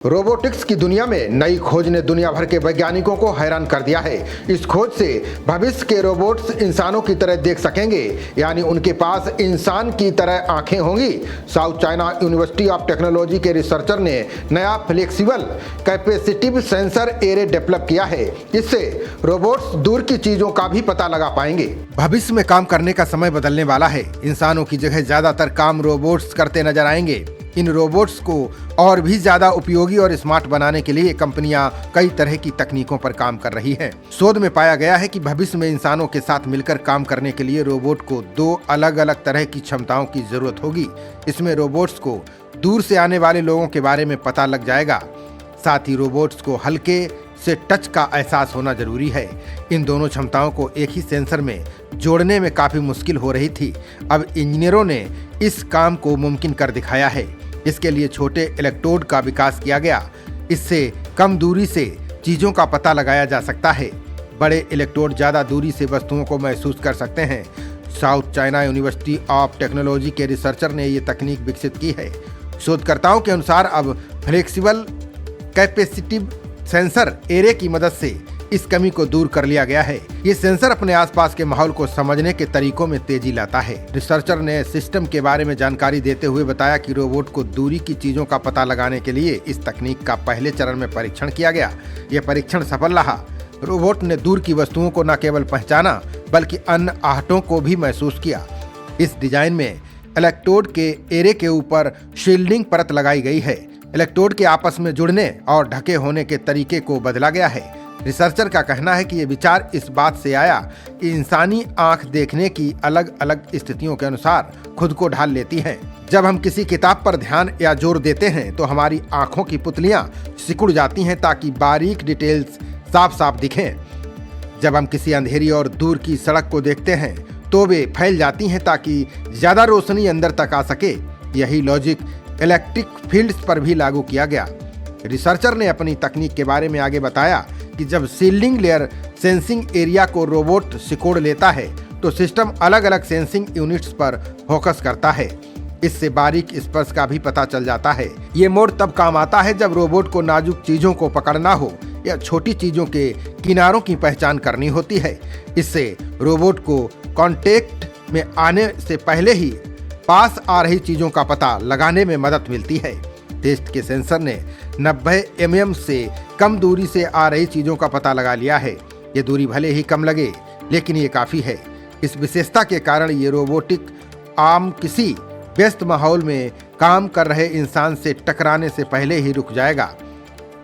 Robotics की दुनिया में नई खोज ने दुनिया भर के वैज्ञानिकों को हैरान कर दिया है। इस खोज से भविष्य के रोबोट्स इंसानों की तरह देख सकेंगे, यानी उनके पास इंसान की तरह आंखें होंगी। South China university of technology के रिसर्चर ने नया flexible capacitive sensor array develop किया है। इससे रोबोट्स दूर की चीजों का भी पता लगा पाएंगे। भविष्य में काम करने का समय बदलने वाला है। इंसानों की जगह ज्यादातर काम रोबोट्स करते नजर आएंगे। इन रोबोट्स को और भी ज्यादा उपयोगी और स्मार्ट बनाने के लिए कंपनियां कई तरह की तकनीकों पर काम कर रही हैं। शोध में पाया गया है कि भविष्य में इंसानों के साथ मिलकर काम करने के लिए रोबोट को दो अलग अलग तरह की क्षमताओं की जरूरत होगी। इसमें रोबोट्स को दूर से आने वाले लोगों के बारे में पता लग जाएगा। साथ ही रोबोट्स को हल्के से टच का एहसास होना जरूरी है। इन दोनों क्षमताओं को एक ही सेंसर में जोड़ने में काफी मुश्किल हो रही थी। अब इंजीनियरों ने इस काम को मुमकिन कर दिखाया है। इसके लिए छोटे इलेक्ट्रोड का विकास किया गया। इससे कम दूरी से चीजों का पता लगाया जा सकता है। बड़े इलेक्ट्रोड ज्यादा दूरी से वस्तुओं को महसूस कर सकते हैं। South China university of technology के रिसर्चर ने ये तकनीक विकसित की है। शोधकर्ताओं के अनुसार अब फ्लेक्सिबल कैपेसिटिव सेंसर एरे की मदद से इस कमी को दूर कर लिया गया है। ये सेंसर अपने आसपास के माहौल को समझने के तरीकों में तेजी लाता है। रिसर्चर ने सिस्टम के बारे में जानकारी देते हुए बताया कि रोबोट को दूरी की चीजों का पता लगाने के लिए इस तकनीक का पहले चरण में परीक्षण किया गया। यह परीक्षण सफल रहा। रोबोट ने दूर की वस्तुओं को न केवल पहचाना बल्कि अन्य आहटों को भी महसूस किया। इस डिजाइन में इलेक्ट्रोड के एरे के ऊपर शील्डिंग परत लगाई गई है। इलेक्ट्रोड के आपस में जुड़ने और ढके होने के तरीके को बदला गया है। रिसर्चर का कहना है कि ये विचार इस बात से आया कि इंसानी आंख देखने की अलग अलग स्थितियों के अनुसार खुद को ढाल लेती हैं। जब हम किसी किताब पर ध्यान या जोर देते हैं तो हमारी आंखों की पुतलियां सिकुड़ जाती हैं ताकि बारीक डिटेल्स साफ साफ दिखें। जब हम किसी अंधेरी और दूर की सड़क को देखते हैं तो वे फैल जाती हैं ताकि ज्यादा रोशनी अंदर तक आ सके। यही लॉजिक इलेक्ट्रिक फील्ड्स पर भी लागू किया गया। रिसर्चर ने अपनी तकनीक के बारे में आगे बताया कि जब शील्डिंग लेयर सेंसिंग एरिया को रोबोट सिकोड़ लेता है तो सिस्टम अलग अलग सेंसिंग यूनिट्स पर फोकस करता है। इससे बारीक स्पर्श का भी पता चल जाता है। ये मोड तब काम आता है जब रोबोट को नाजुक चीजों को पकड़ना हो या छोटी चीजों के किनारों की पहचान करनी होती है। इससे रोबोट को कांटेक्ट में आने से पहले ही पास आ रही चीजों का पता लगाने में मदद मिलती है। टेस्ट के सेंसर ने 90 mm से कम दूरी से आ रही चीजों का पता लगा लिया है। ये दूरी भले ही कम लगे लेकिन ये काफी है। इस विशेषता के कारण ये रोबोटिक आम किसी व्यस्त माहौल में काम कर रहे इंसान से टकराने से पहले ही रुक जाएगा।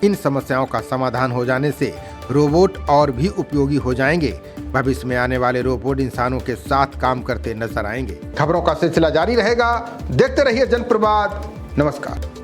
इन समस्याओं का समाधान हो जाने से रोबोट और भी उपयोगी हो जाएंगे। भविष्य में आने वाले रोबोट इंसानों के साथ काम करते नजर आएंगे। खबरों का सिलसिला जारी रहेगा। देखते रहिए जनप्रवाद। नमस्कार।